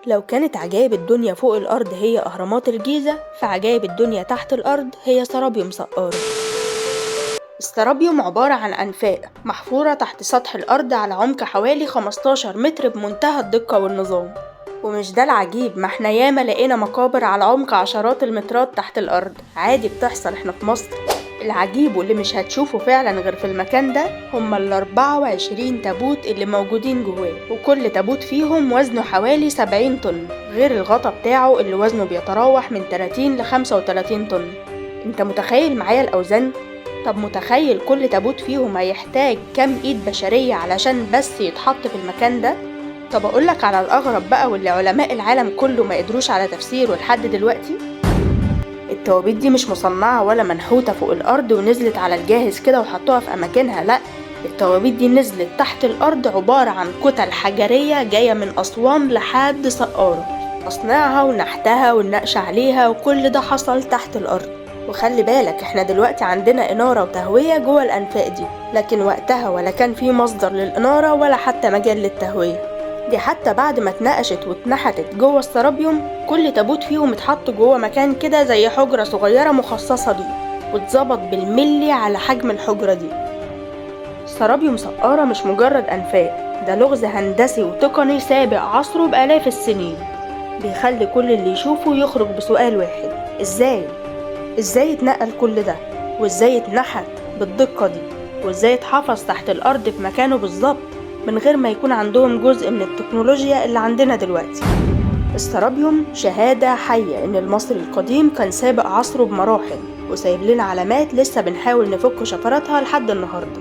لو كانت عجائب الدنيا فوق الأرض هي أهرامات الجيزة، فعجائب الدنيا تحت الأرض هي سرابيوم سقارة. السرابيوم عبارة عن أنفاق محفورة تحت سطح الأرض على عمق حوالي 15 متر بمنتهى الدقة والنظام. ومش ده العجيب، ما احنا ياما لقينا مقابر على عمق عشرات المترات تحت الأرض، عادي بتحصل، احنا في مصر. العجيب واللي مش هتشوفه فعلا غير في المكان ده هما ال24 تابوت اللي موجودين جواه، وكل تابوت فيهم وزنه حوالي 70 طن، غير الغطا بتاعه اللي وزنه بيتراوح من 30 ل 35 طن. انت متخيل معايا الأوزان؟ طب متخيل كل تابوت فيهم هيحتاج كام ايد بشرية علشان بس يتحط في المكان ده؟ طب اقولك على الأغرب بقى واللي علماء العالم كله ما قدروش على تفسيره لحد دلوقتي. التوابيت دي مش مصنعة ولا منحوتة فوق الأرض ونزلت على الجاهز كده وحطوها في أماكنها، لأ، التوابيت دي نزلت تحت الأرض عبارة عن كتل حجرية جاية من أسوان لحد سقارة. تصنيعها ونحتها والنقش عليها وكل ده حصل تحت الأرض. وخلي بالك احنا دلوقتي عندنا إنارة وتهوية جوه الأنفاق دي، لكن وقتها ولا كان في مصدر للإنارة ولا حتى مجال للتهوية دي. حتى بعد ما اتنقشت واتنحتت جوه السرابيوم، كل تابوت فيهم اتحط جوه مكان كده زي حجرة صغيرة مخصصة ليه، واتظبط بالملي على حجم الحجرة دي. سرابيوم سقارة مش مجرد أنفاق، ده لغز هندسي وتقني سابق عصره بآلاف السنين، بيخلي كل اللي يشوفه يخرج بسؤال واحد: ازاي اتنقل كل ده؟ وازاي اتنحت بالدقة دي؟ وازاي اتحفظ تحت الأرض في مكانه بالظبط من غير ما يكون عندهم جزء من التكنولوجيا اللي عندنا دلوقتي؟ السرابيوم شهادة حية إن المصري القديم كان سابق عصره بمراحل، وسايب لنا علامات لسه بنحاول نفك شفراتها لحد النهاردة.